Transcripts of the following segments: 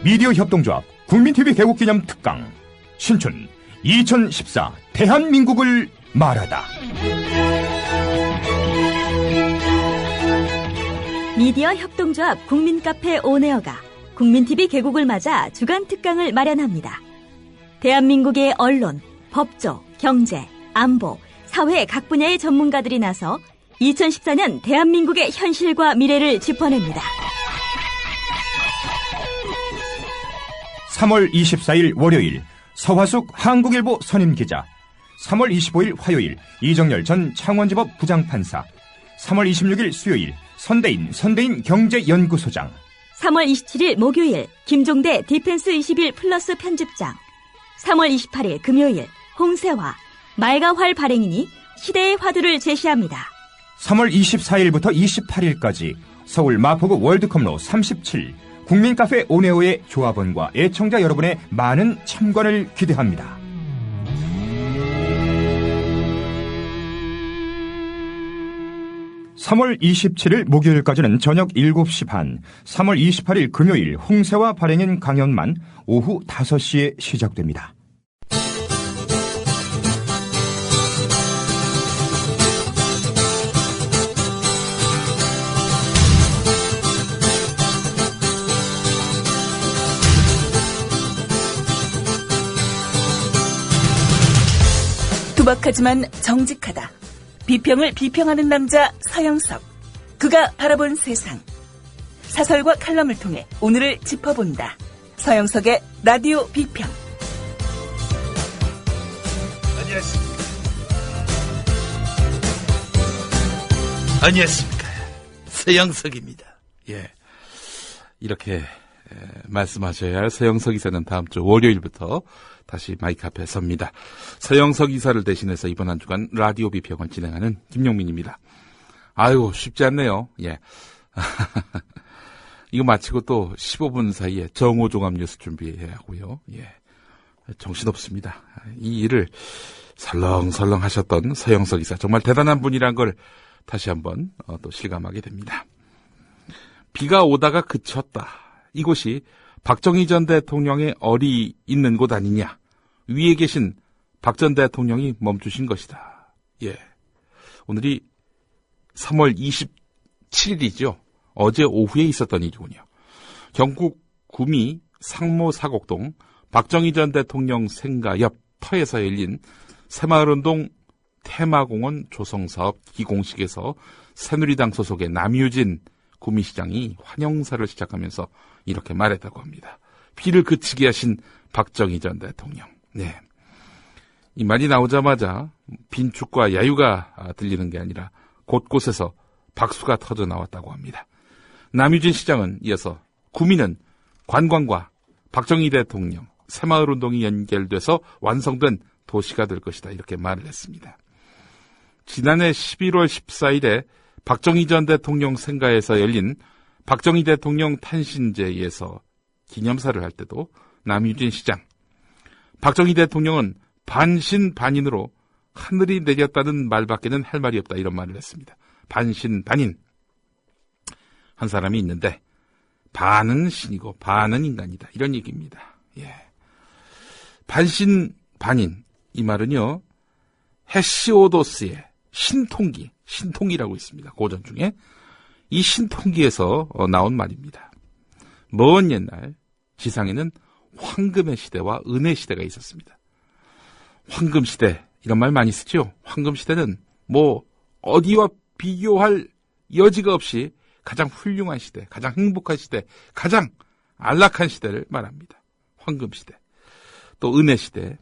미디어 협동조합 국민TV 개국기념 특강 신춘 2014 대한민국을 말하다. 미디어 협동조합 국민카페 온에어가 국민TV 개국을 맞아 주간 특강을 마련합니다. 대한민국의 언론, 법조, 경제, 안보, 사회 각 분야의 전문가들이 나서 2014년 대한민국의 현실과 미래를 짚어냅니다. 3월 24일 월요일 서화숙 한국일보 선임기자, 3월 25일 화요일 이정열 전 창원지법 부장판사, 3월 26일 수요일 선대인 경제연구소장, 3월 27일 목요일 김종대 디펜스 21 플러스 편집장, 3월 28일 금요일 홍세화, 말과 활 발행인이 시대의 화두를 제시합니다. 3월 24일부터 28일까지 서울 마포구 월드컵로 37 국민카페 온에어의 조합원과 애청자 여러분의 많은 참관을 기대합니다. (3월 27일) 목요일까지는 저녁 7시 반, (3월 28일) 금요일 홍세화 발행인 강연만 오후 5시에 시작됩니다. 투박하지만 정직하다. 비평을 비평하는 남자 서영석. 그가 바라본 세상. 사설과 칼럼을 통해 오늘을 짚어본다. 서영석의 라디오 비평. 안녕하십니까. 서영석입니다. 예, 이렇게 말씀하셔야 할 서영석 이사는 다음 주 월요일부터 다시 마이크 앞에 섭니다. 서영석 이사를 대신해서 이번 한 주간 라디오 비평을 진행하는 김용민입니다. 아유, 쉽지 않네요. 예. 이거 마치고 또 15분 사이에 정오종합 뉴스 준비해야 하고요. 예. 정신없습니다. 이 일을 설렁설렁 하셨던 서영석 이사, 정말 대단한 분이란 걸 다시 한번 또 실감하게 됩니다. 비가 오다가 그쳤다. 이곳이 박정희 전 대통령의 어리 있는 곳 아니냐. 위에 계신 박 전 대통령이 멈추신 것이다. 예. 오늘이 3월 27일이죠. 어제 오후에 있었던 일이군요. 경북 구미 상모 사곡동 박정희 전 대통령 생가 옆 터에서 열린 새마을운동 테마공원 조성사업 기공식에서 새누리당 소속의 남유진 구미시장이 환영사를 시작하면서 이렇게 말했다고 합니다. 비를 그치게 하신 박정희 전 대통령. 네. 이 말이 나오자마자 빈축과 야유가 들리는 게 아니라 곳곳에서 박수가 터져 나왔다고 합니다. 남유진 시장은 이어서 구미는 관광과 박정희 대통령, 새마을운동이 연결돼서 완성된 도시가 될 것이다. 이렇게 말을 했습니다. 지난해 11월 14일에 박정희 전 대통령 생가에서 열린 박정희 대통령 탄신제에서 기념사를 할 때도 남유진 시장, 박정희 대통령은 반신반인으로 하늘이 내렸다는 말밖에는 할 말이 없다. 이런 말을 했습니다. 반신반인. 한 사람이 있는데 반은 신이고 반은 인간이다. 이런 얘기입니다. 예. 반신반인. 이 말은요, 헤시오도스의 신통기라고 있습니다. 고전 중에. 이 신통기에서 나온 말입니다. 먼 옛날 지상에는 황금의 시대와 은의 시대가 있었습니다. 황금 시대, 이런 말 많이 쓰죠. 황금 시대는 뭐 어디와 비교할 여지가 없이 가장 훌륭한 시대, 가장 행복한 시대, 가장 안락한 시대를 말합니다. 황금 시대. 또 은의 시대.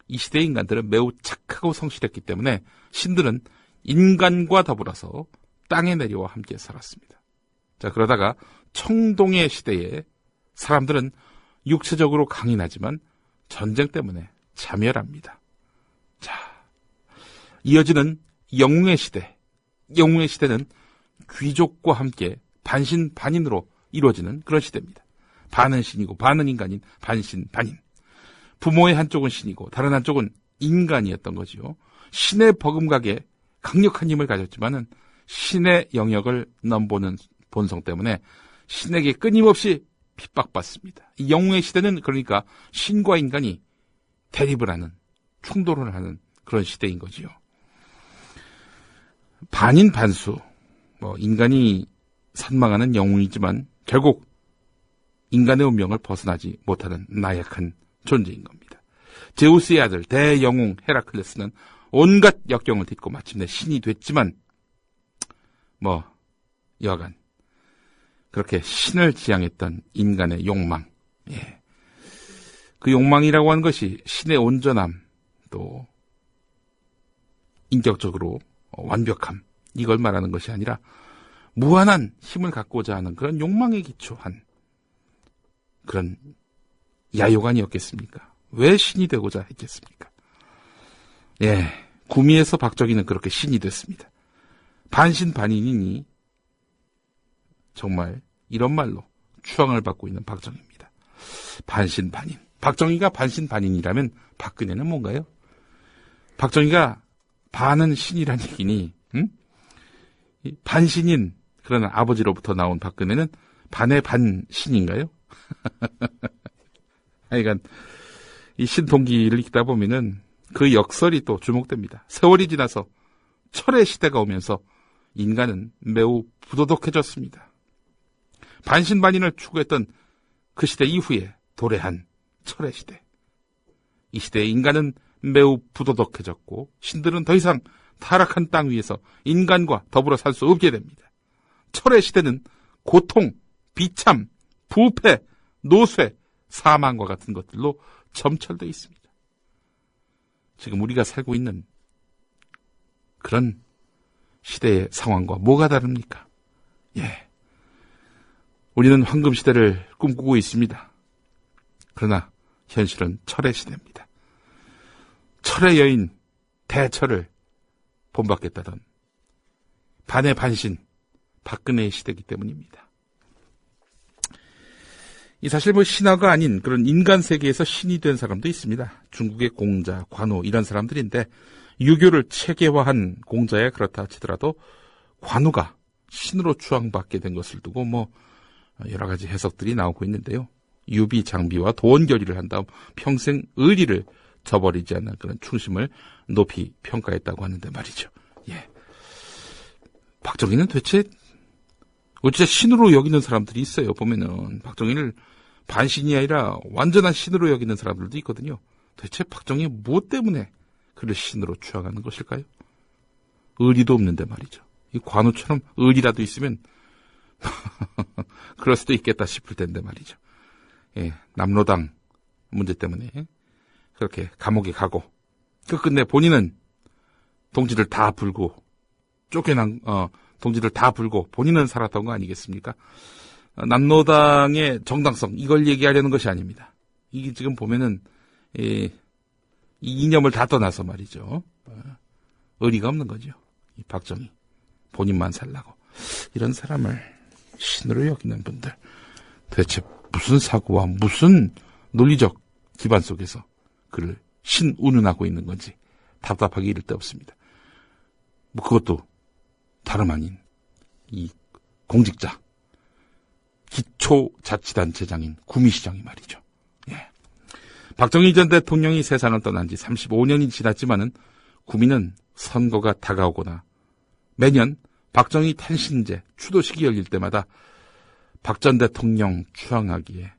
이 시대의 인간들은 매우 착하고 성실했기 때문에 신들은 인간과 더불어서 땅에 내려와 함께 살았습니다. 자, 그러다가 청동의 시대에 사람들은 육체적으로 강인하지만 전쟁 때문에 자멸합니다. 자, 이어지는 영웅의 시대. 영웅의 시대는 귀족과 함께 반신반인으로 이루어지는 그런 시대입니다. 반은 신이고 반은 인간인 반신반인. 부모의 한쪽은 신이고 다른 한쪽은 인간이었던 거지요. 신의 버금가게 강력한 힘을 가졌지만은 신의 영역을 넘보는 본성 때문에 신에게 끊임없이 핍박받습니다. 이 영웅의 시대는 그러니까 신과 인간이 대립을 하는, 충돌을 하는 그런 시대인 거지요. 반인 반수, 인간이 선망하는 영웅이지만 결국 인간의 운명을 벗어나지 못하는 나약한 존재인 겁니다. 제우스의 아들 대영웅 헤라클레스는 온갖 역경을 딛고 마침내 신이 됐지만 여하간 그렇게 신을 지향했던 인간의 욕망, 그 욕망이라고 하는 것이 신의 온전함, 또 인격적으로 완벽함, 이걸 말하는 것이 아니라 무한한 힘을 갖고자 하는 그런 욕망에 기초한 그런 야욕 아니었겠습니까? 왜 신이 되고자 했겠습니까? 구미에서 박정희는 그렇게 신이 됐습니다. 반신반인이니 정말 이런 말로 추앙을 받고 있는 박정희입니다. 반신반인. 박정희가 반신반인이라면 박근혜는 뭔가요? 박정희가 반은 신이란 얘기니, 반신인 그런 아버지로부터 나온 박근혜는 반의 반신인가요? 하여간 이 신동기를 읽다 보면은 그 역설이 또 주목됩니다. 세월이 지나서 철의 시대가 오면서 인간은 매우 부도덕해졌습니다. 반신반인을 추구했던 그 시대 이후에 도래한 철의 시대. 이 시대의 인간은 매우 부도덕해졌고 신들은 더 이상 타락한 땅 위에서 인간과 더불어 살 수 없게 됩니다. 철의 시대는 고통, 비참, 부패, 노쇠, 사망과 같은 것들로 점철되어 있습니다. 지금 우리가 살고 있는 그런 시대의 상황과 뭐가 다릅니까? 우리는 황금 시대를 꿈꾸고 있습니다. 그러나 현실은 철의 시대입니다. 철의 여인 대철을 본받겠다던 반의 반신 박근혜의 시대이기 때문입니다. 이 사실 신화가 아닌 그런 인간 세계에서 신이 된 사람도 있습니다. 중국의 공자, 관우 이런 사람들인데 유교를 체계화한 공자야 그렇다 치더라도 관우가 신으로 추앙받게 된 것을 두고 여러 가지 해석들이 나오고 있는데요. 유비, 장비와 도원결의를 한 다음 평생 의리를 저버리지 않는 그런 충심을 높이 평가했다고 하는데 말이죠. 박정희는 도대체 어째 신으로 여기는 사람들이 있어요. 보면은 박정희를 반신이 아니라 완전한 신으로 여기는 사람들도 있거든요. 도대체 박정희 무엇 때문에 그를 신으로 추앙하는 것일까요? 의리도 없는데 말이죠. 이 관우처럼 의리라도 있으면 그럴 수도 있겠다 싶을 텐데 말이죠. 남로당 문제 때문에 그렇게 감옥에 가고 끝끝내 본인은 동지를 다 불고 쫓겨난 동지를 다 불고 본인은 살았던 거 아니겠습니까? 남로당의 정당성 이걸 얘기하려는 것이 아닙니다. 이게 지금 보면은 이 이념을 다 떠나서 말이죠. 의리가 없는 거죠. 이 박정희 본인만 살라고 이런 사람을 신으로 여기는 분들 도대체 무슨 사고와 무슨 논리적 기반 속에서 그를 신운운하고 있는 건지 답답하기 이를 데 없습니다. 그것도 다름 아닌 이 공직자 기초자치단체장인 구미시장이 말이죠. 박정희 전 대통령이 세상을 떠난 지 35년이 지났지만은 구미는 선거가 다가오거나 매년 박정희 탄신제 추도식이 열릴 때마다 박 전 대통령 추앙하기에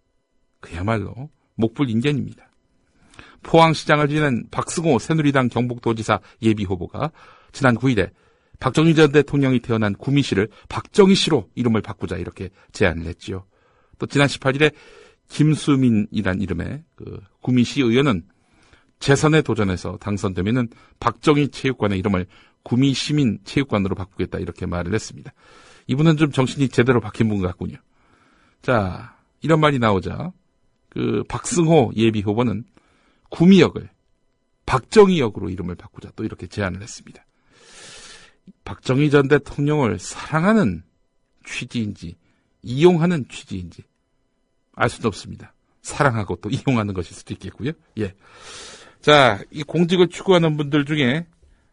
그야말로 목불인견입니다. 포항시장을 지낸 박승호 새누리당 경북도지사 예비후보가 지난 9일에 박정희 전 대통령이 태어난 구미시를 박정희시로 이름을 바꾸자 이렇게 제안을 했지요. 또 지난 18일에 김수민이란 이름의 그 구미시 의원은 재선에 도전해서 당선되면은 박정희 체육관의 이름을 구미시민체육관으로 바꾸겠다 이렇게 말을 했습니다. 이분은 좀 정신이 제대로 박힌 분 같군요. 자, 이런 말이 나오자 그 박승호 예비후보는 구미역을 박정희역으로 이름을 바꾸자 또 이렇게 제안을 했습니다. 박정희 전 대통령을 사랑하는 취지인지 이용하는 취지인지 알 수는 없습니다. 사랑하고 또 이용하는 것일 수도 있겠고요. 자, 이 공직을 추구하는 분들 중에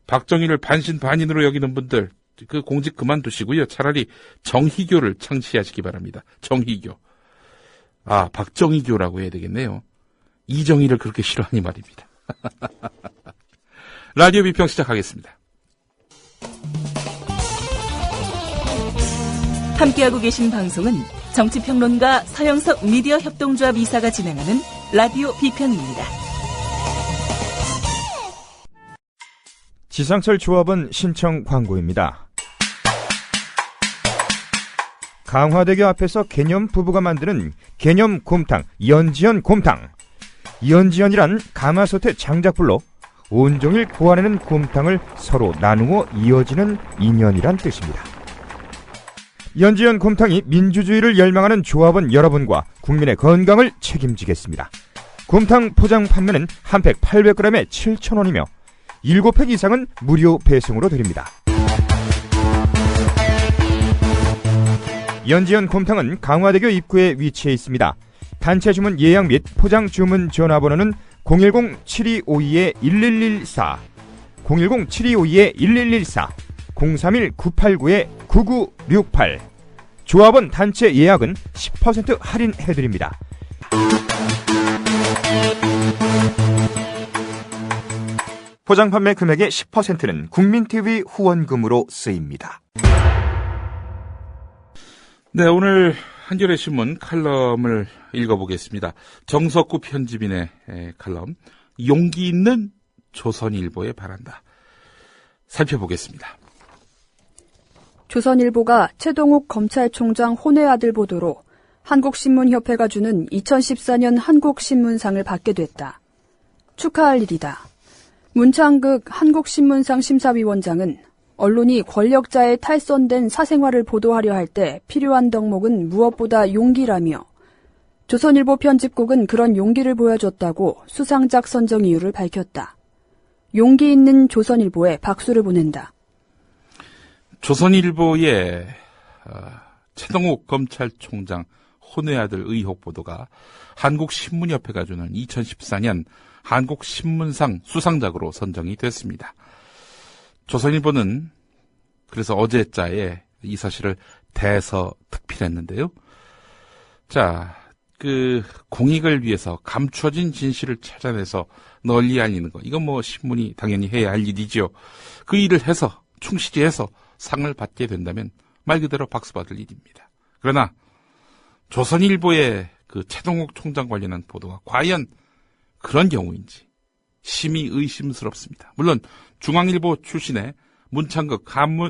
박정희를 반신반인으로 여기는 분들 그 공직 그만두시고요. 차라리 정희교를 창시하시기 바랍니다. 정희교. 박정희교라고 해야 되겠네요. 이정희를 그렇게 싫어하니 말입니다. 라디오 비평 시작하겠습니다. 함께하고 계신 방송은 정치평론가 서영석 미디어 협동조합 이사가 진행하는 라디오 비평입니다. 지상철 조합원 신청 광고입니다. 강화대교 앞에서 개념 부부가 만드는 개념 곰탕, 연지연 곰탕. 연지연이란 가마솥의 장작불로 온종일 구워내는 곰탕을 서로 나누어 이어지는 인연이란 뜻입니다. 연지연 곰탕이 민주주의를 열망하는 조합원 여러분과 국민의 건강을 책임지겠습니다. 곰탕 포장 판매는 한 팩 800g에 7,000원이며 7팩 이상은 무료 배송으로 드립니다. 연지연 곰탕은 강화대교 입구에 위치해 있습니다. 단체 주문 예약 및 포장 주문 전화번호는 010-7252-1114, 010-7252-1114, 031-989-9968. 조합원 단체 예약은 10% 할인해드립니다. 포장 판매 금액의 10%는 국민TV 후원금으로 쓰입니다. 네, 오늘 한겨레 신문 칼럼을 읽어보겠습니다. 정석구 편집인의 칼럼, 용기 있는 조선일보에 바란다. 살펴보겠습니다. 조선일보가 최동욱 검찰총장 혼외 아들 보도로 한국신문협회가 주는 2014년 한국신문상을 받게 됐다. 축하할 일이다. 문창극 한국신문상 심사위원장은 언론이 권력자의 탈선된 사생활을 보도하려 할 때 필요한 덕목은 무엇보다 용기라며 조선일보 편집국은 그런 용기를 보여줬다고 수상작 선정 이유를 밝혔다. 용기 있는 조선일보에 박수를 보낸다. 조선일보의 최동욱 검찰총장 혼외 아들 의혹 보도가 한국신문협회가 주는 2014년 한국신문상 수상작으로 선정이 됐습니다. 조선일보는 그래서 어제자에 이 사실을 대서특필했는데요. 자, 공익을 위해서 감춰진 진실을 찾아내서 널리 알리는 거, 이건 뭐 신문이 당연히 해야 할 일이죠. 그 일을 해서 충실히 해서 상을 받게 된다면 말 그대로 박수 받을 일입니다. 그러나 조선일보의 그 최동욱 총장 관련한 보도가 과연 그런 경우인지 심히 의심스럽습니다. 물론 중앙일보 출신의 문창극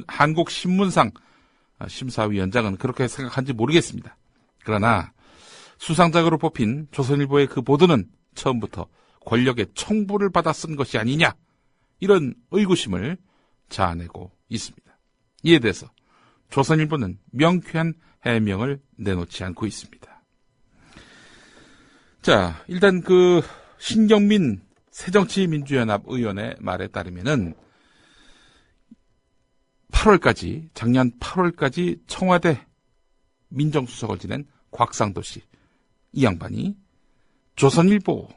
한국신문상 심사위원장은 그렇게 생각한지 모르겠습니다. 그러나 수상작으로 뽑힌 조선일보의 그 보도는 처음부터 권력의 청부를 받아 쓴 것이 아니냐, 이런 의구심을 자아내고 있습니다. 이에 대해서 조선일보는 명쾌한 해명을 내놓지 않고 있습니다. 자, 일단 신경민 새정치민주연합 의원의 말에 따르면은 작년 8월까지 청와대 민정수석을 지낸 곽상도 씨, 이 양반이 조선일보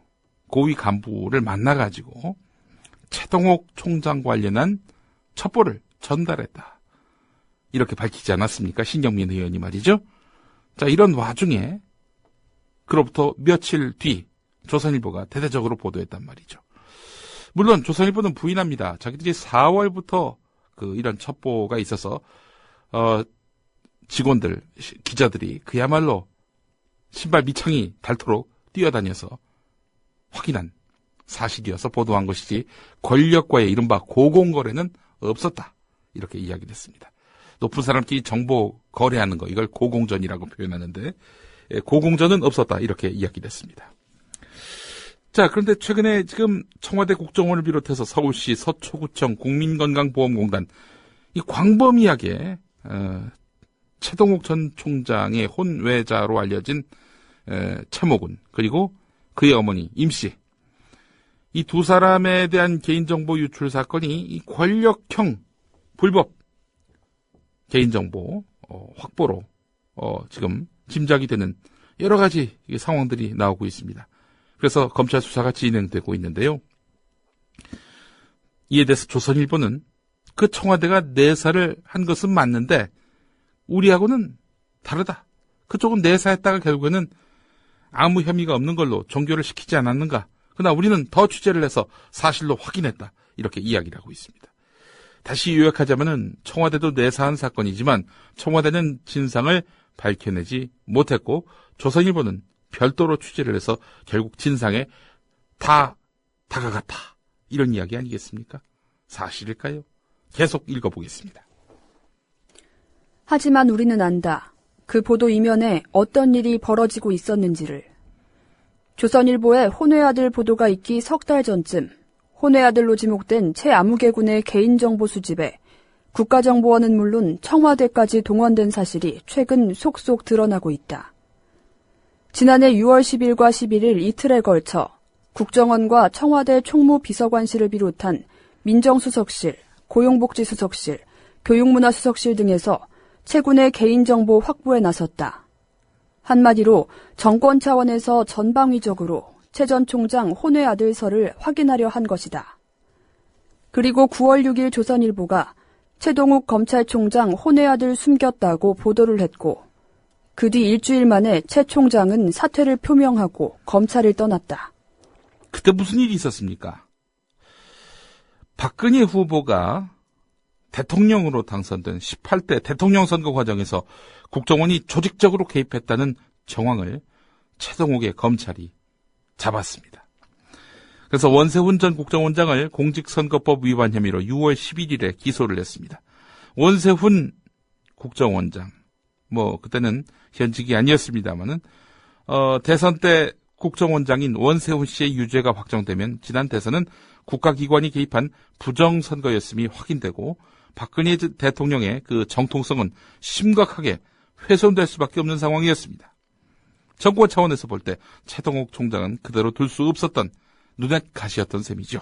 고위 간부를 만나가지고 최동욱 총장 관련한 첩보를 전달했다, 이렇게 밝히지 않았습니까? 신경민 의원이 말이죠. 자, 이런 와중에 그로부터 며칠 뒤 조선일보가 대대적으로 보도했단 말이죠. 물론 조선일보는 부인합니다. 자기들이 4월부터 이런 첩보가 있어서 직원들, 기자들이 그야말로 신발 밑창이 닳도록 뛰어다녀서 확인한 사실이어서 보도한 것이지 권력과의 이른바 고공거래는 없었다, 이렇게 이야기했습니다. 높은 사람끼리 정보 거래하는 거, 이걸 고공전이라고 표현하는데 고공전은 없었다, 이렇게 이야기했습니다. 자, 그런데 최근에 지금 청와대 국정원을 비롯해서 서울시, 서초구청, 국민건강보험공단, 이 광범위하게 최동욱 전 총장의 혼외자로 알려진 최모군, 그리고 그의 어머니 임씨, 이 두 사람에 대한 개인정보 유출 사건이 이 권력형 불법 개인정보 확보로 지금 짐작이 되는 여러 가지 상황들이 나오고 있습니다. 그래서 검찰 수사가 진행되고 있는데요. 이에 대해서 조선일보는 그 청와대가 내사를 한 것은 맞는데 우리하고는 다르다. 그쪽은 내사했다가 결국에는 아무 혐의가 없는 걸로 종결을 시키지 않았는가? 그러나 우리는 더 취재를 해서 사실로 확인했다. 이렇게 이야기를 하고 있습니다. 다시 요약하자면은 청와대도 내사한 사건이지만 청와대는 진상을 밝혀내지 못했고 조선일보는 별도로 취재를 해서 결국 진상에 다 다가갔다. 이런 이야기 아니겠습니까? 사실일까요? 계속 읽어보겠습니다. 하지만 우리는 안다. 그 보도 이면에 어떤 일이 벌어지고 있었는지를. 조선일보에 혼외아들 보도가 있기 석 달 전쯤 혼외아들로 지목된 최아무개군의 개인정보 수집에 국가정보원은 물론 청와대까지 동원된 사실이 최근 속속 드러나고 있다. 지난해 6월 10일과 11일 이틀에 걸쳐 국정원과 청와대 총무비서관실을 비롯한 민정수석실, 고용복지수석실, 교육문화수석실 등에서 최 군의 개인정보 확보에 나섰다. 한마디로 정권 차원에서 전방위적으로 최 전 총장 혼외아들서를 확인하려 한 것이다. 그리고 9월 6일 조선일보가 최동욱 검찰총장 혼외아들 숨겼다고 보도를 했고 그 뒤 일주일 만에 최 총장은 사퇴를 표명하고 검찰을 떠났다. 그때 무슨 일이 있었습니까? 박근혜 후보가 대통령으로 당선된 18대 대통령 선거 과정에서 국정원이 조직적으로 개입했다는 정황을 최동욱의 검찰이 잡았습니다. 그래서 원세훈 전 국정원장을 공직선거법 위반 혐의로 6월 11일에 기소를 했습니다. 원세훈 국정원장, 그때는 현직이 아니었습니다만은, 대선 때 국정원장인 원세훈 씨의 유죄가 확정되면 지난 대선은 국가기관이 개입한 부정선거였음이 확인되고 박근혜 대통령의 그 정통성은 심각하게 훼손될 수밖에 없는 상황이었습니다. 정권 차원에서 볼 때 최동욱 총장은 그대로 둘 수 없었던 눈엣 가시였던 셈이죠.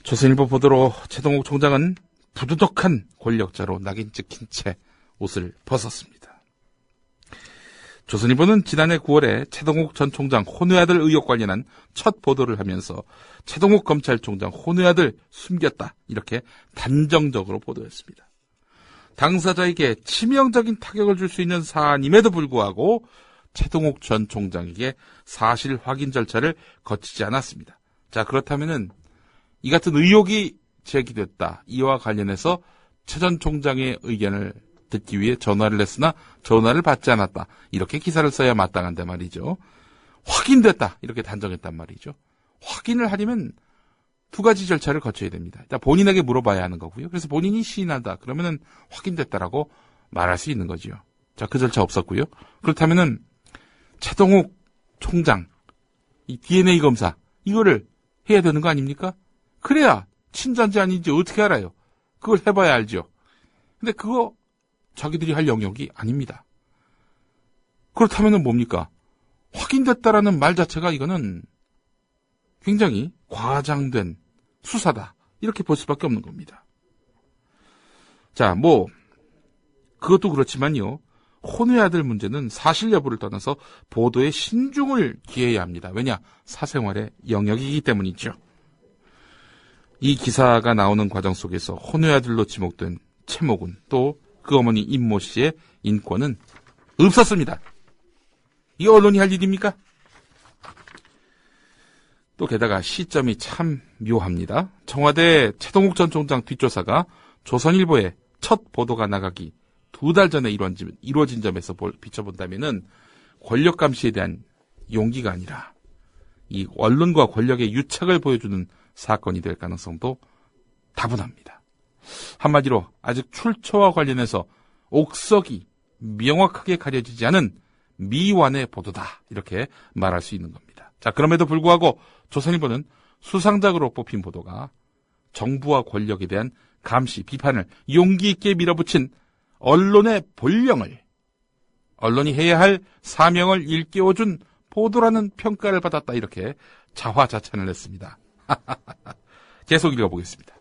조선일보 보도로 최동욱 총장은 부두덕한 권력자로 낙인 찍힌 채 옷을 벗었습니다. 조선일보는 지난해 9월에 최동욱 전 총장 혼외아들 의혹 관련한 첫 보도를 하면서 최동욱 검찰총장 혼외아들 숨겼다 이렇게 단정적으로 보도했습니다. 당사자에게 치명적인 타격을 줄 수 있는 사안임에도 불구하고 최동욱 전 총장에게 사실 확인 절차를 거치지 않았습니다. 자, 그렇다면은 이 같은 의혹이 제기됐다. 이와 관련해서 최 전 총장의 의견을 듣기 위해 전화를 했으나 전화를 받지 않았다. 이렇게 기사를 써야 마땅한데 말이죠. 확인됐다. 이렇게 단정했단 말이죠. 확인을 하려면 두 가지 절차를 거쳐야 됩니다. 일단 본인에게 물어봐야 하는 거고요. 그래서 본인이 시인한다. 그러면은 확인됐다라고 말할 수 있는 거죠. 자, 그 절차 없었고요. 그렇다면은 최동욱 총장 이 DNA 검사 이거를 해야 되는 거 아닙니까? 그래야 친자인지 아닌지 어떻게 알아요? 그걸 해봐야 알죠. 근데 그거 자기들이 할 영역이 아닙니다. 그렇다면은 뭡니까? 확인됐다라는 말 자체가 이거는 굉장히 과장된 수사다. 이렇게 볼 수밖에 없는 겁니다. 자, 그것도 그렇지만요. 혼외아들 문제는 사실 여부를 떠나서 보도에 신중을 기해야 합니다. 왜냐? 사생활의 영역이기 때문이죠. 이 기사가 나오는 과정 속에서 혼외아들로 지목된 최모군 또 그 어머니 임모 씨의 인권은 없었습니다. 이 언론이 할 일입니까? 또 게다가 시점이 참 묘합니다. 청와대 최동욱 전 총장 뒷조사가 조선일보에 첫 보도가 나가기 2달 전에 이루어진 점에서 비춰본다면은 권력 감시에 대한 용기가 아니라 이 언론과 권력의 유착을 보여주는 사건이 될 가능성도 다분합니다. 한마디로 아직 출처와 관련해서 옥석이 명확하게 가려지지 않은 미완의 보도다. 이렇게 말할 수 있는 겁니다. 자, 그럼에도 불구하고 조선일보는 수상작으로 뽑힌 보도가 정부와 권력에 대한 감시, 비판을 용기 있게 밀어붙인 언론의 본령을, 언론이 해야 할 사명을 일깨워준 보도라는 평가를 받았다. 이렇게 자화자찬을 했습니다. 계속 읽어보겠습니다.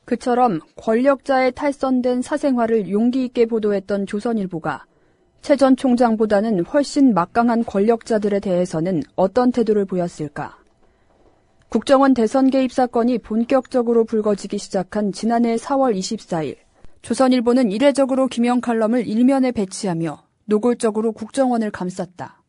그처럼 권력자의 탈선된 사생활을 용기 있게 보도했던 조선일보가 최 전 총장보다는 훨씬 막강한 권력자들에 대해서는 어떤 태도를 보였을까? 국정원 대선 개입 사건이 본격적으로 불거지기 시작한 지난해 4월 24일, 조선일보는 이례적으로 기명 칼럼을 일면에 배치하며 노골적으로 국정원을 감쌌다.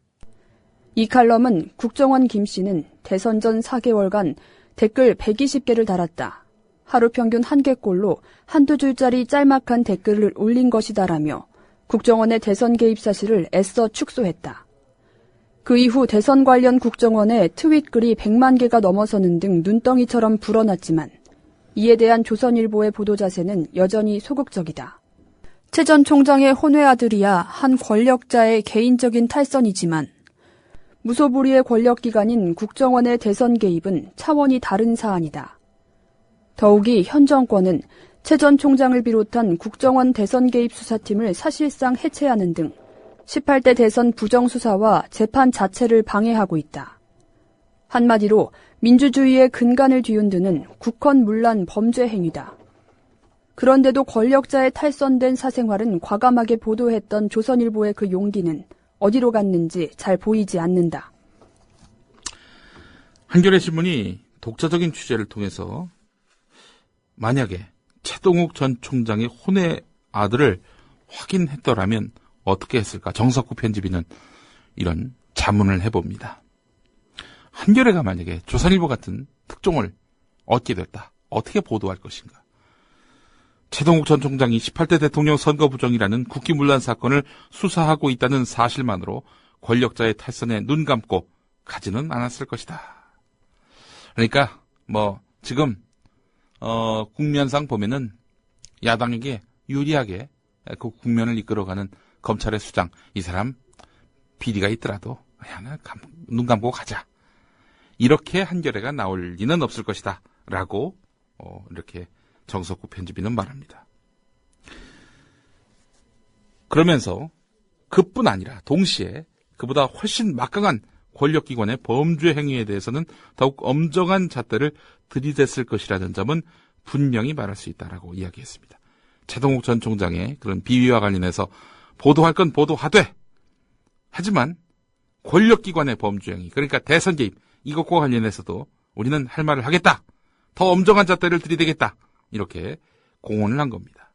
이 칼럼은 국정원 김 씨는 대선 전 4개월간 댓글 120개를 달았다. 하루 평균 1개꼴로 한두 줄짜리 짤막한 댓글을 올린 것이다라며 국정원의 대선 개입 사실을 애써 축소했다. 그 이후 대선 관련 국정원의 트윗 글이 100만 개가 넘어서는 등 눈덩이처럼 불어났지만 이에 대한 조선일보의 보도 자세는 여전히 소극적이다. 최 전 총장의 혼외 아들이야 한 권력자의 개인적인 탈선이지만 무소불위의 권력기관인 국정원의 대선 개입은 차원이 다른 사안이다. 더욱이 현 정권은 최 전 총장을 비롯한 국정원 대선 개입 수사팀을 사실상 해체하는 등 18대 대선 부정수사와 재판 자체를 방해하고 있다. 한마디로 민주주의의 근간을 뒤흔드는 국헌문란 범죄 행위다. 그런데도 권력자의 탈선된 사생활은 과감하게 보도했던 조선일보의 그 용기는 어디로 갔는지 잘 보이지 않는다. 한겨레 신문이 독자적인 취재를 통해서 만약에 최동욱 전 총장의 혼외 아들을 확인했더라면 어떻게 했을까? 정석구 편집인은 이런 자문을 해봅니다. 한겨레가 만약에 조선일보 같은 특종을 얻게 됐다. 어떻게 보도할 것인가? 최동욱 전 총장이 18대 대통령 선거 부정이라는 국기문란 사건을 수사하고 있다는 사실만으로 권력자의 탈선에 눈 감고 가지는 않았을 것이다. 그러니까 지금 국면상 보면은 야당에게 유리하게 그 국면을 이끌어가는 검찰의 수장, 이 사람 비리가 있더라도 눈 감고 가자. 이렇게 한겨레가 나올 리는 없을 것이다. 라고 이렇게 정석구 편집인은 말합니다. 그러면서 그뿐 아니라 동시에 그보다 훨씬 막강한 권력기관의 범죄 행위에 대해서는 더욱 엄정한 잣대를 들이댔을 것이라는 점은 분명히 말할 수 있다라고 이야기했습니다. 최동욱 전 총장의 그런 비위와 관련해서 보도할 건 보도하되, 하지만 권력기관의 범죄 행위, 그러니까 대선 개입, 이것과 관련해서도 우리는 할 말을 하겠다. 더 엄정한 잣대를 들이대겠다. 이렇게 공언을 한 겁니다.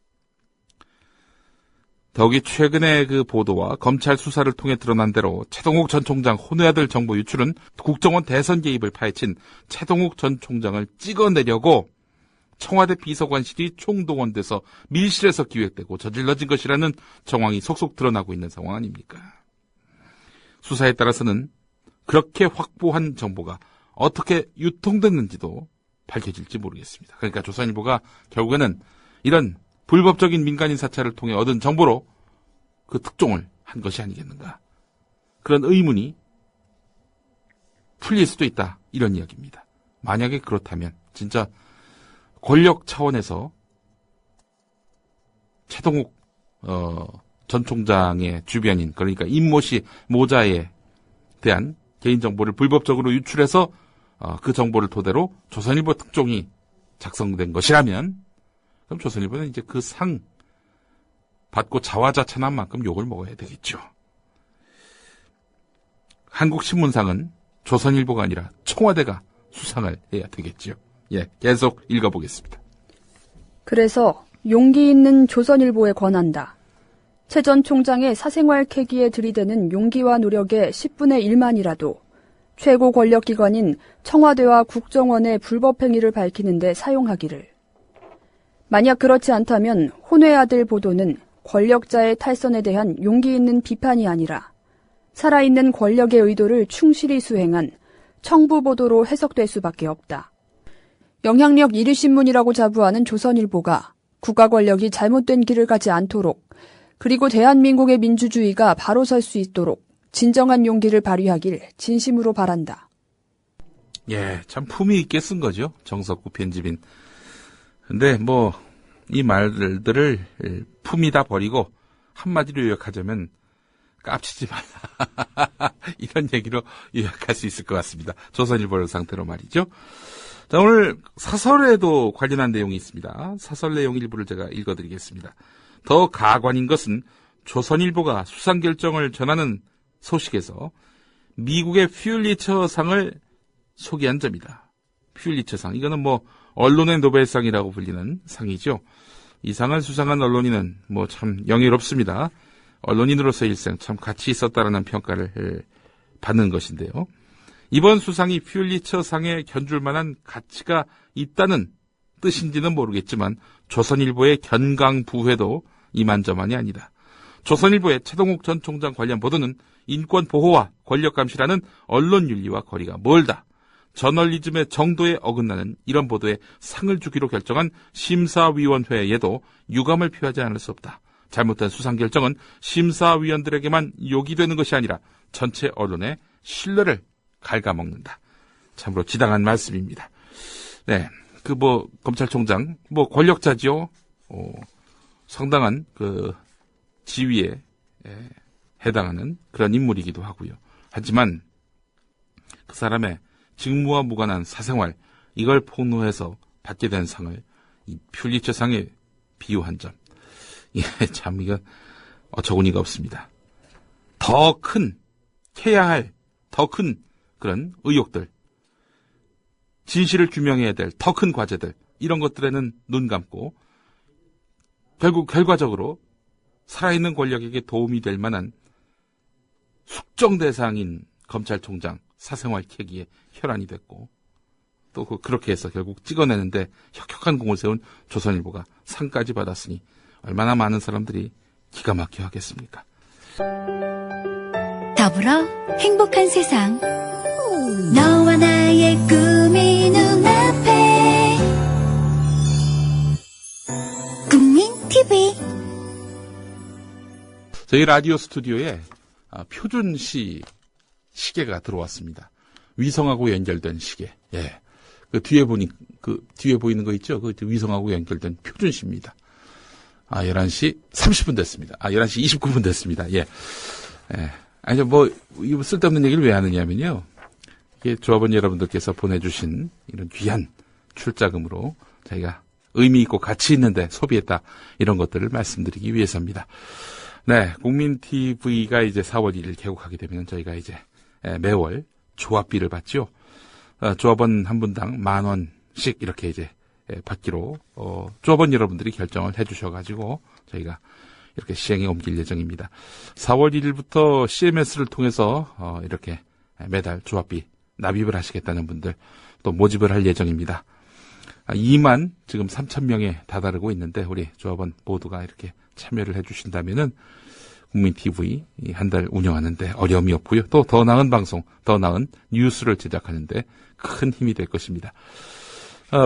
더욱이 최근의 그 보도와 검찰 수사를 통해 드러난 대로 최동욱 전 총장 혼외아들 정보 유출은 국정원 대선 개입을 파헤친 최동욱 전 총장을 찍어내려고 청와대 비서관실이 총동원돼서 밀실에서 기획되고 저질러진 것이라는 정황이 속속 드러나고 있는 상황 아닙니까? 수사에 따라서는 그렇게 확보한 정보가 어떻게 유통됐는지도 밝혀질지 모르겠습니다. 그러니까 조선일보가 결국에는 이런 불법적인 민간인 사찰을 통해 얻은 정보로 그 특종을 한 것이 아니겠는가. 그런 의문이 풀릴 수도 있다. 이런 이야기입니다. 만약에 그렇다면 진짜 권력 차원에서 최동욱 전 총장의 주변인, 그러니까 임모 씨 모자에 대한 개인정보를 불법적으로 유출해서 그 정보를 토대로 조선일보 특종이 작성된 것이라면 그럼 조선일보는 이제 그 상 받고 자화자찬한 만큼 욕을 먹어야 되겠죠. 한국신문상은 조선일보가 아니라 청와대가 수상을 해야 되겠죠. 예, 계속 읽어보겠습니다. 그래서 용기 있는 조선일보에 권한다. 최 전 총장의 사생활 캐기에 들이대는 용기와 노력의 10분의 1만이라도 최고 권력기관인 청와대와 국정원의 불법 행위를 밝히는 데 사용하기를. 만약 그렇지 않다면 혼외 아들 보도는 권력자의 탈선에 대한 용기 있는 비판이 아니라 살아있는 권력의 의도를 충실히 수행한 청부 보도로 해석될 수밖에 없다. 영향력 1위 신문이라고 자부하는 조선일보가 국가 권력이 잘못된 길을 가지 않도록, 그리고 대한민국의 민주주의가 바로 설 수 있도록 진정한 용기를 발휘하길 진심으로 바란다. 예, 참 품위 있게 쓴 거죠. 정석구 편집인. 근데 이 말들을 품위 다 버리고 한마디로 요약하자면 깝치지 말라. 이런 얘기로 요약할 수 있을 것 같습니다. 조선일보를 상태로 말이죠. 자, 오늘 사설에도 관련한 내용이 있습니다. 사설 내용 일부를 제가 읽어드리겠습니다. 더 가관인 것은 조선일보가 수상 결정을 전하는 소식에서 미국의 퓰리처상을 소개한 점이다. 퓰리처상, 이거는 언론의 노벨상이라고 불리는 상이죠. 이 상을 수상한 언론인은 참 영예롭습니다. 언론인으로서 일생 참 가치 있었다라는 평가를 받는 것인데요. 이번 수상이 퓰리처상에 견줄 만한 가치가 있다는 뜻인지는 모르겠지만 조선일보의 견강부회도 이만저만이 아니다. 조선일보의 최동욱 전 총장 관련 보도는 인권보호와 권력감시라는 언론윤리와 거리가 멀다. 저널리즘의 정도에 어긋나는 이런 보도에 상을 주기로 결정한 심사위원회에도 유감을 표하지 않을 수 없다. 잘못된 수상 결정은 심사위원들에게만 욕이 되는 것이 아니라 전체 언론의 신뢰를 갉아먹는다. 참으로 지당한 말씀입니다. 네, 검찰총장 권력자지요. 상당한 지위에 해당하는 그런 인물이기도 하고요. 하지만 그 사람의 직무와 무관한 사생활, 이걸 폭로해서 받게 된 상을 이 퓰리처상에 비유한 점, 참 이건 어처구니가 없습니다. 캐야 할 더 큰 그런 의혹들, 진실을 규명해야 될 더 큰 과제들, 이런 것들에는 눈 감고 결국 결과적으로 살아있는 권력에게 도움이 될 만한 숙정 대상인 검찰총장 사생활 캐기에 혈안이 됐고, 또 그렇게 해서 결국 찍어내는데 혁혁한 공을 세운 조선일보가 상까지 받았으니 얼마나 많은 사람들이 기가 막혀 하겠습니까? 더불어 행복한 세상, 너와 나의 꿈이 눈앞에. 국민TV. 저희 라디오 스튜디오에 표준시 시계가 들어왔습니다. 위성하고 연결된 시계. 예. 뒤에 보이는 거 있죠? 위성하고 연결된 표준시입니다. 11시 30분 됐습니다. 11시 29분 됐습니다. 예. 예. 이거 쓸데없는 얘기를 왜 하느냐면요. 이게 조합원 여러분들께서 보내주신 이런 귀한 출자금으로 저희가 의미 있고 가치 있는데 소비했다. 이런 것들을 말씀드리기 위해서입니다. 네. 국민TV가 이제 4월 1일 개국하게 되면 저희가 이제 매월 조합비를 받죠. 조합원 한 분당 10,000원씩 이렇게 이제 받기로 조합원 여러분들이 결정을 해주셔가지고 저희가 이렇게 시행에 옮길 예정입니다. 4월 1일부터 CMS를 통해서 이렇게 매달 조합비 납입을 하시겠다는 분들 또 모집을 할 예정입니다. 2만 지금 3,000명에 다다르고 있는데 우리 조합원 모두가 이렇게 참여를 해주신다면은 국민TV 한 달 운영하는데 어려움이 없고요. 또 더 나은 방송, 더 나은 뉴스를 제작하는데 큰 힘이 될 것입니다.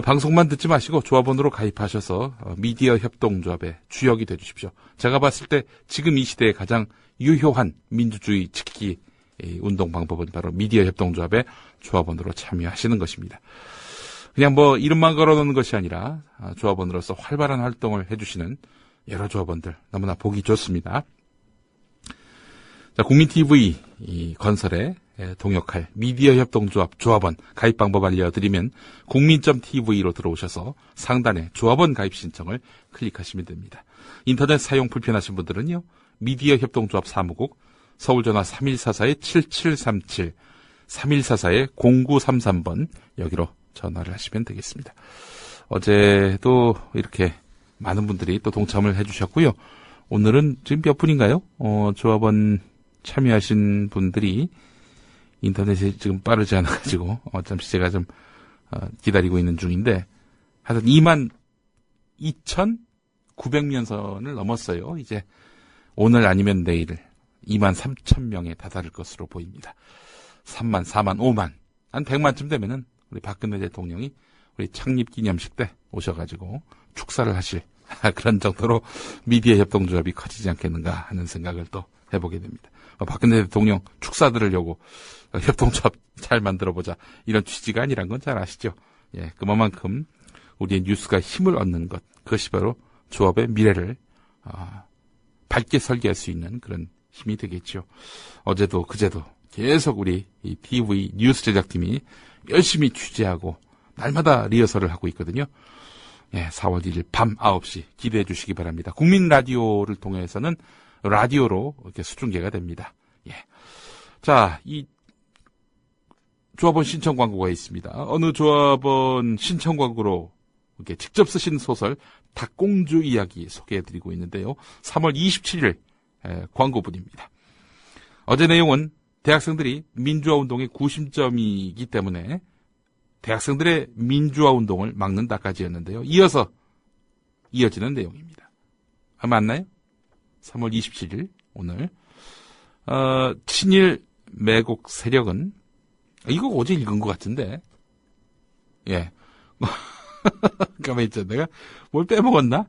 방송만 듣지 마시고 조합원으로 가입하셔서 미디어 협동조합의 주역이 되주십시오. 제가 봤을 때 지금 이 시대에 가장 유효한 민주주의 지키기 운동 방법은 바로 미디어 협동조합의 조합원으로 참여하시는 것입니다. 그냥 이름만 걸어놓는 것이 아니라 조합원으로서 활발한 활동을 해주시는 여러 조합원들 너무나 보기 좋습니다. 자, 국민TV 건설에 동역할 미디어 협동조합 조합원 가입 방법 알려드리면 국민.tv로 들어오셔서 상단에 조합원 가입 신청을 클릭하시면 됩니다. 인터넷 사용 불편하신 분들은요. 미디어 협동조합 사무국 서울전화 3144-7737 3144-0933번 여기로 전화를 하시면 되겠습니다. 어제도 이렇게 많은 분들이 또 동참을 해주셨고요. 오늘은 지금 몇 분인가요? 조합원 참여하신 분들이 인터넷이 지금 빠르지 않아가지고 잠시 제가 좀 기다리고 있는 중인데 하여튼 22,900명 선을 넘었어요. 이제 오늘 아니면 내일 23,000명에 다다를 것으로 보입니다. 3만, 4만, 5만 한 100만쯤 되면은 우리 박근혜 대통령이 우리 창립기념식 때 오셔가지고 축사를 하실 그런 정도로 미디어 협동조합이 커지지 않겠는가 하는 생각을 또 해보게 됩니다. 박근혜 대통령 축사 들으려고 협동조합 잘 만들어보자 이런 취지가 아니란 건 잘 아시죠? 예, 그만큼 우리의 뉴스가 힘을 얻는 것, 그것이 바로 조합의 미래를 밝게 설계할 수 있는 그런 힘이 되겠죠. 어제도 그제도 계속 우리 이 TV 뉴스 제작팀이 열심히 취재하고 날마다 리허설을 하고 있거든요. 예, 4월 1일 밤 9시 기대해 주시기 바랍니다. 국민 라디오를 통해서는 라디오로 이렇게 수중계가 됩니다. 예. 자, 이 조합원 신청 광고가 있습니다. 어느 조합원 신청 광고로 이렇게 직접 쓰신 소설 닭공주 이야기 소개해 드리고 있는데요. 3월 27일 광고분입니다. 어제 내용은 대학생들이 민주화 운동의 구심점이기 때문에 대학생들의 민주화 운동을 막는다까지였는데요. 이어지는 내용입니다. 맞나요? 3월 27일 오늘 친일 매국 세력은 이거 어제 읽은 것 같은데 예 가만히 있자. 내가 뭘 빼먹었나?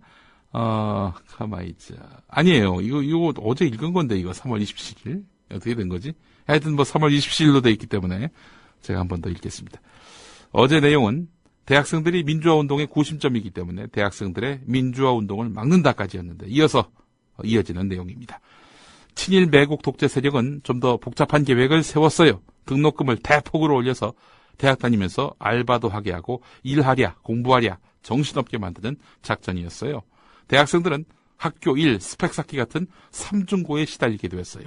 가만히 있자. 아니에요. 이거 어제 읽은 건데 이거 3월 27일 어떻게 된 거지? 하여튼 3월 27일로 돼 있기 때문에 제가 한 번 더 읽겠습니다. 어제 내용은 대학생들이 민주화 운동의 구심점이기 때문에 대학생들의 민주화 운동을 막는다까지였는데 이어지는 내용입니다. 친일 매국 독재 세력은 좀 더 복잡한 계획을 세웠어요. 등록금을 대폭으로 올려서 대학 다니면서 알바도 하게 하고 일하랴 공부하랴 정신없게 만드는 작전이었어요. 대학생들은 학교 일, 스펙 쌓기 같은 삼중고에 시달리게 되었어요.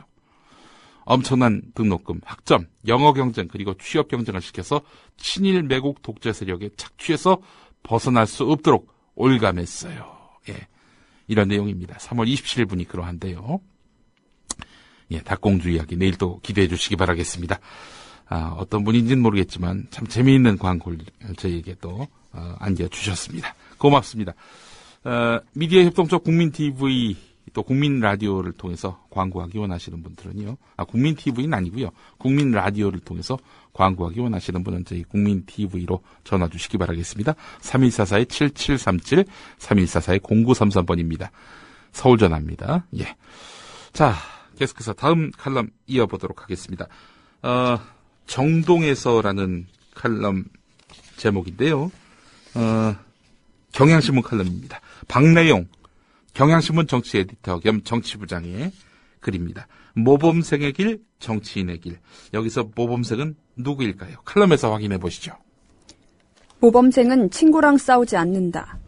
엄청난 등록금, 학점, 영어 경쟁 그리고 취업 경쟁을 시켜서 친일 매국 독재 세력에 착취해서 벗어날 수 없도록 올감했어요. 예, 이런 내용입니다. 3월 27일 분이 그러한데요. 예, 닭공주 이야기 내일 또 기대해 주시기 바라겠습니다. 어떤 분인지는 모르겠지만 참 재미있는 광고를 저희에게 또 안겨주셨습니다. 고맙습니다. 미디어 협동조 국민TV 또 국민라디오를 통해서 광고하기 원하시는 분들은요. 국민TV는 아니고요. 국민라디오를 통해서 광고하기 원하시는 분은 저희 국민TV로 전화 주시기 바라겠습니다. 3144-7737, 3144-0933번입니다. 서울 전화입니다. 예. 자, 계속해서 다음 칼럼 이어보도록 하겠습니다. 정동에서라는 칼럼 제목인데요. 경향신문 칼럼입니다. 박내용 경향신문 정치 에디터 겸 정치부장의 글입니다. 모범생의 길, 정치인의 길. 여기서 모범생은 누구일까요? 칼럼에서 확인해 보시죠. 모범생은 친구랑 싸우지 않는다.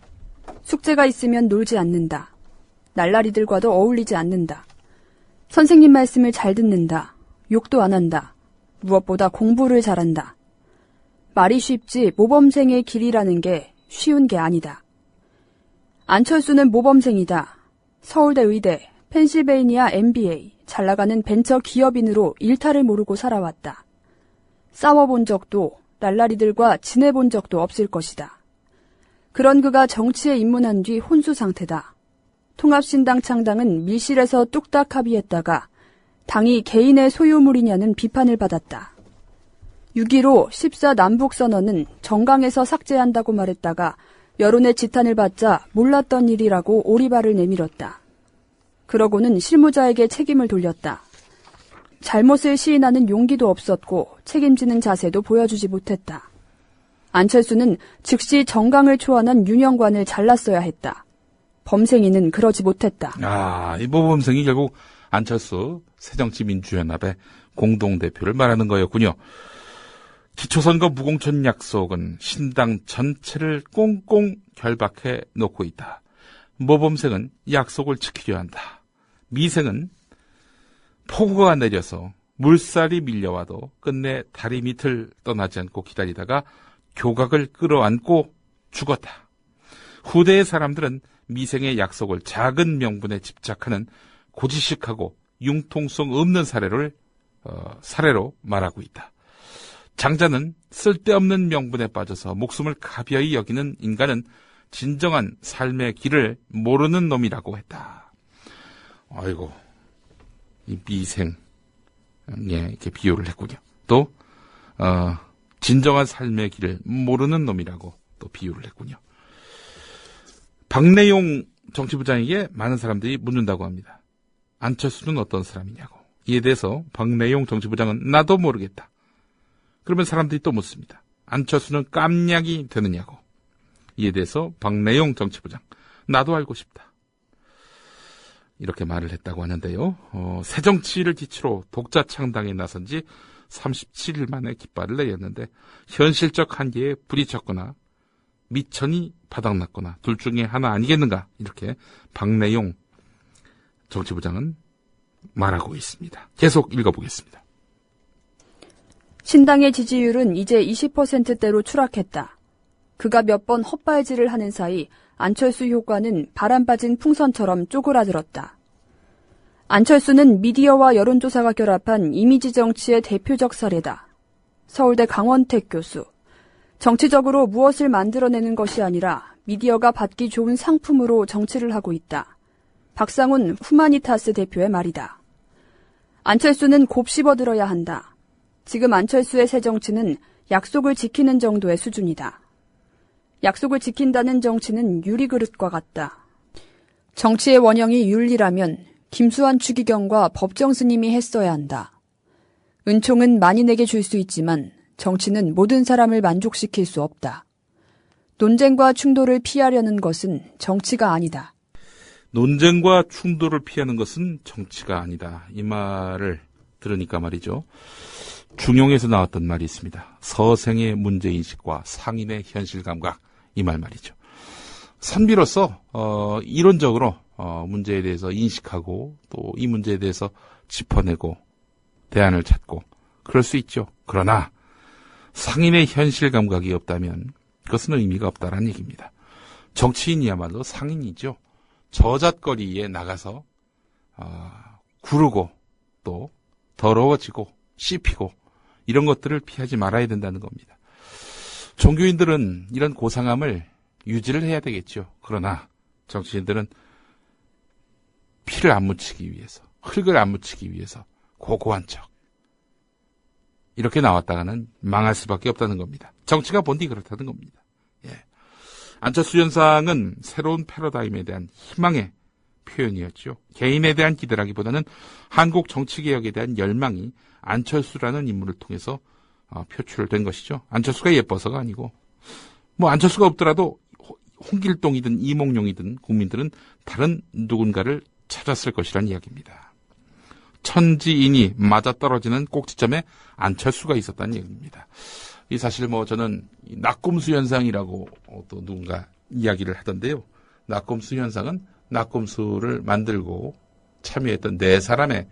숙제가 있으면 놀지 않는다. 날라리들과도 어울리지 않는다. 선생님 말씀을 잘 듣는다. 욕도 안 한다. 무엇보다 공부를 잘한다. 말이 쉽지 모범생의 길이라는 게 쉬운 게 아니다. 안철수는 모범생이다. 서울대 의대, 펜실베이니아 MBA, 잘나가는 벤처 기업인으로 일탈을 모르고 살아왔다. 싸워본 적도 날라리들과 지내본 적도 없을 것이다. 그런 그가 정치에 입문한 뒤 혼수 상태다. 통합신당 창당은 밀실에서 뚝딱 합의했다가 당이 개인의 소유물이냐는 비판을 받았다. 6.15 14 남북선언은 정강에서 삭제한다고 말했다가 여론의 지탄을 받자 몰랐던 일이라고 오리발을 내밀었다. 그러고는 실무자에게 책임을 돌렸다. 잘못을 시인하는 용기도 없었고 책임지는 자세도 보여주지 못했다. 안철수는 즉시 정강을 초안한 윤영관을 잘랐어야 했다. 범생이는 그러지 못했다. 이 모범생이 결국 안철수 새정치민주연합의 공동대표를 말하는 거였군요. 기초선거 무공천 약속은 신당 전체를 꽁꽁 결박해 놓고 있다. 모범생은 약속을 지키려 한다. 미생은 폭우가 내려서 물살이 밀려와도 끝내 다리 밑을 떠나지 않고 기다리다가 교각을 끌어안고 죽었다. 후대의 사람들은 미생의 약속을 작은 명분에 집착하는 고지식하고 융통성 없는 사례로 말하고 있다. 장자는 쓸데없는 명분에 빠져서 목숨을 가벼이 여기는 인간은 진정한 삶의 길을 모르는 놈이라고 했다. 아이고, 이 미생, 이렇게 비유를 했군요. 또, 진정한 삶의 길을 모르는 놈이라고 또 비유를 했군요. 박내용 정치부장에게 많은 사람들이 묻는다고 합니다. 안철수는 어떤 사람이냐고. 이에 대해서 박내용 정치부장은 나도 모르겠다. 그러면 사람들이 또 묻습니다. 안철수는 깜냥이 되느냐고. 이에 대해서 박내용 정치부장, 나도 알고 싶다. 이렇게 말을 했다고 하는데요. 새정치를 기치로 독자 창당에 나선 지 37일 만에 깃발을 내렸는데 현실적 한계에 부딪혔거나 미천이 바닥났거나 둘 중에 하나 아니겠는가, 이렇게 박내용 정치부장은 말하고 있습니다. 계속 읽어보겠습니다. 신당의 지지율은 이제 20%대로 추락했다. 그가 몇 번 헛발질을 하는 사이 안철수 효과는 바람 빠진 풍선처럼 쪼그라들었다. 안철수는 미디어와 여론조사가 결합한 이미지 정치의 대표적 사례다. 서울대 강원택 교수. 정치적으로 무엇을 만들어내는 것이 아니라 미디어가 받기 좋은 상품으로 정치를 하고 있다. 박상훈 후마니타스 대표의 말이다. 안철수는 곱씹어들어야 한다. 지금 안철수의 새 정치는 약속을 지키는 정도의 수준이다. 약속을 지킨다는 정치는 유리그릇과 같다. 정치의 원형이 윤리라면 김수환 추기경과 법정 스님이 했어야 한다. 은총은 만인에게 줄 수 있지만 정치는 모든 사람을 만족시킬 수 없다. 논쟁과 충돌을 피하려는 것은 정치가 아니다. 논쟁과 충돌을 피하는 것은 정치가 아니다. 이 말을 들으니까 말이죠. 중용에서 나왔던 말이 있습니다. 서생의 문제인식과 상인의 현실감각. 이 말이죠. 선비로서 이론적으로 문제에 대해서 인식하고 또 이 문제에 대해서 짚어내고 대안을 찾고 그럴 수 있죠. 그러나 상인의 현실 감각이 없다면 그것은 의미가 없다라는 얘기입니다. 정치인이야말로 상인이죠. 저잣거리에 나가서 구르고 또 더러워지고 씹히고 이런 것들을 피하지 말아야 된다는 겁니다. 종교인들은 이런 고상함을 유지를 해야 되겠죠. 그러나 정치인들은 피를 안 묻히기 위해서, 흙을 안 묻히기 위해서 고고한 척 이렇게 나왔다가는 망할 수밖에 없다는 겁니다. 정치가 본디 그렇다는 겁니다. 예. 안철수 현상은 새로운 패러다임에 대한 희망의 표현이었죠. 개인에 대한 기대라기보다는 한국 정치개혁에 대한 열망이 안철수라는 인물을 통해서 표출된 것이죠. 안철수가 예뻐서가 아니고 안철수가 없더라도 홍길동이든 이몽룡이든 국민들은 다른 누군가를 찾았을 것이란 이야기입니다. 천지인이 맞아떨어지는 꼭지점에 안철수가 있었다는 얘기입니다. 이 사실 저는 낙곰수 현상이라고 또 누군가 이야기를 하던데요. 낙곰수 현상은 낙곰수를 만들고 참여했던 네 사람의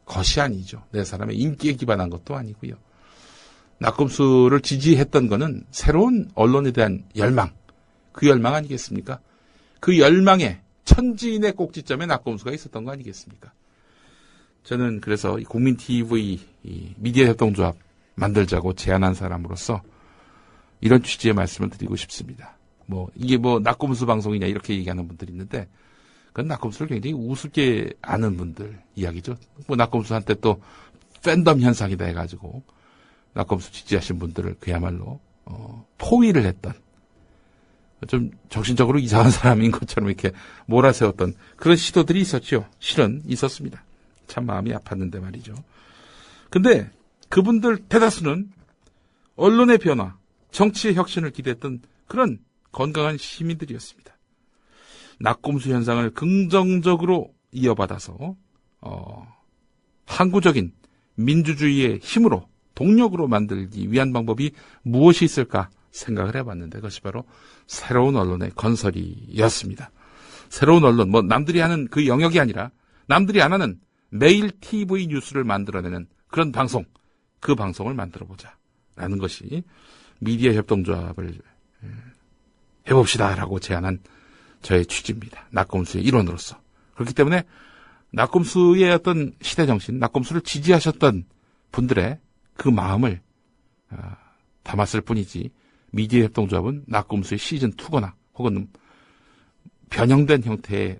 것이 아니죠. 네 사람의 인기에 기반한 것도 아니고요. 낙곰수를 지지했던 거는 새로운 언론에 대한 열망, 그 열망 아니겠습니까? 그 열망에 천지인의 꼭지점에 낙곰수가 있었던 거 아니겠습니까? 저는 그래서 국민TV 미디어 협동조합 만들자고 제안한 사람으로서 이런 취지의 말씀을 드리고 싶습니다. 이게 낙곰수 방송이냐 이렇게 얘기하는 분들이 있는데 그건 낙곰수를 굉장히 우습게 아는 분들 이야기죠. 낙곰수 한때 또 팬덤 현상이다 해가지고 낙검수 지지하신 분들을 그야말로 포위를 했던 좀 정신적으로 이상한 사람인 것처럼 이렇게 몰아세웠던 그런 시도들이 있었죠. 실은 있었습니다. 참 마음이 아팠는데 말이죠. 근데 그분들 대다수는 언론의 변화, 정치의 혁신을 기대했던 그런 건강한 시민들이었습니다. 낙곰수 현상을 긍정적으로 이어받아서 항구적인 민주주의의 힘으로 동력으로 만들기 위한 방법이 무엇이 있을까 생각을 해봤는데 그것이 바로 새로운 언론의 건설이었습니다. 새로운 언론, 남들이 하는 그 영역이 아니라 남들이 안 하는 매일 TV 뉴스를 만들어내는 그런 방송, 그 방송을 만들어보자라는 것이 미디어 협동조합을 해봅시다라고 제안한 저의 취지입니다. 낙곰수의 일원으로서. 그렇기 때문에 낙곰수의 어떤 시대정신, 낙곰수를 지지하셨던 분들의 그 마음을 담았을 뿐이지 미디어 협동조합은 낙곰수의 시즌2거나 혹은 변형된 형태의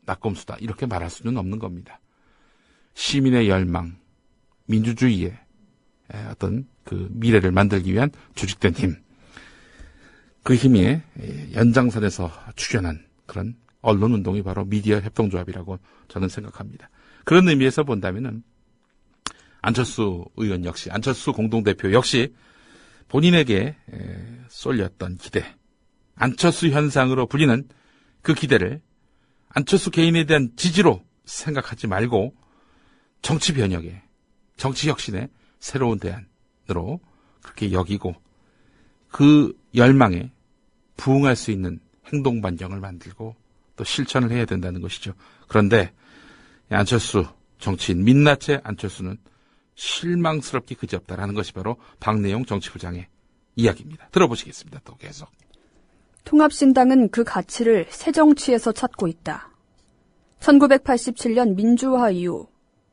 낙곰수다 이렇게 말할 수는 없는 겁니다. 시민의 열망, 민주주의의 어떤 그 미래를 만들기 위한 조직된 힘, 그 힘의 연장선에서 출현한 그런 언론운동이 바로 미디어 협동조합이라고 저는 생각합니다. 그런 의미에서 본다면은 안철수 의원 역시, 안철수 공동대표 역시 본인에게 쏠렸던 기대, 안철수 현상으로 불리는 그 기대를 안철수 개인에 대한 지지로 생각하지 말고 정치 변혁에, 정치 혁신의 새로운 대안으로 그렇게 여기고 그 열망에 부응할 수 있는 행동 반경을 만들고 또 실천을 해야 된다는 것이죠. 그런데 안철수 정치인 민낯의 안철수는 실망스럽게 그지없다라는 것이 바로 박내용 정치부장의 이야기입니다. 들어보시겠습니다. 또 계속. 통합신당은 그 가치를 새정치에서 찾고 있다. 1987년 민주화 이후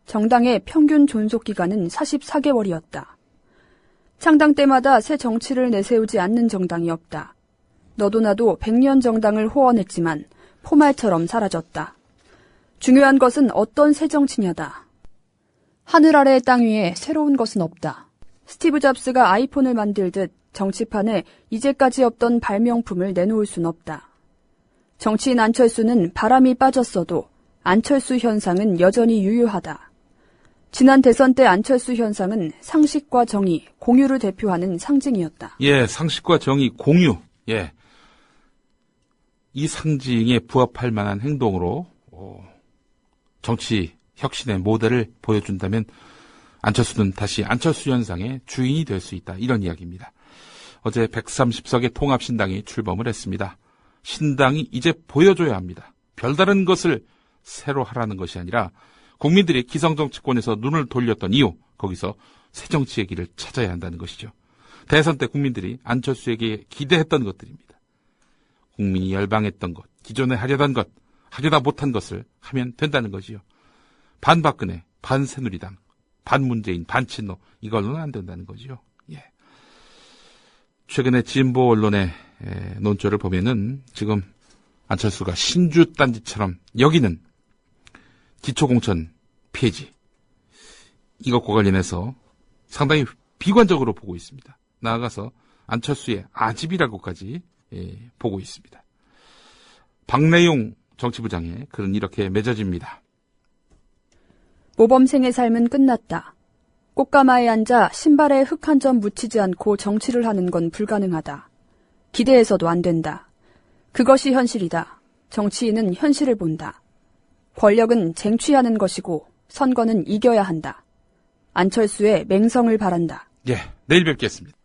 정당의 평균 존속 기간은 44개월이었다. 창당 때마다 새 정치를 내세우지 않는 정당이 없다. 너도 나도 100년 정당을 호언했지만 포말처럼 사라졌다. 중요한 것은 어떤 새 정치냐다. 하늘 아래의 땅 위에 새로운 것은 없다. 스티브 잡스가 아이폰을 만들듯 정치판에 이제까지 없던 발명품을 내놓을 순 없다. 정치인 안철수는 바람이 빠졌어도 안철수 현상은 여전히 유효하다. 지난 대선 때 안철수 현상은 상식과 정의, 공유를 대표하는 상징이었다. 예, 상식과 정의, 공유. 예. 이 상징에 부합할 만한 행동으로 정치 혁신의 모델을 보여준다면 안철수는 다시 안철수 현상의 주인이 될 수 있다. 이런 이야기입니다. 어제 130석의 통합신당이 출범을 했습니다. 신당이 이제 보여줘야 합니다. 별다른 것을 새로 하라는 것이 아니라 국민들이 기성정치권에서 눈을 돌렸던 이유, 거기서 새 정치의 길을 찾아야 한다는 것이죠. 대선 때 국민들이 안철수에게 기대했던 것들입니다. 국민이 열방했던 것, 기존에 하려던 것, 하려다 못한 것을 하면 된다는 것이요. 반박근혜, 반새누리당, 반문재인, 반친노, 이걸로는 안 된다는 거지요. 예. 최근에 진보 언론의 논조를 보면은 지금 안철수가 신주 딴지처럼 여기는 기초공천 폐지, 이것과 관련해서 상당히 비관적으로 보고 있습니다. 나아가서 안철수의 아집이라고까지 보고 있습니다. 박래용 정치부장의 글은 이렇게 맺어집니다. 모범생의 삶은 끝났다. 꽃가마에 앉아 신발에 흙 한 점 묻히지 않고 정치를 하는 건 불가능하다. 기대해서도 안 된다. 그것이 현실이다. 정치인은 현실을 본다. 권력은 쟁취하는 것이고 선거는 이겨야 한다. 안철수의 맹성을 바란다. 예, 내일 뵙겠습니다.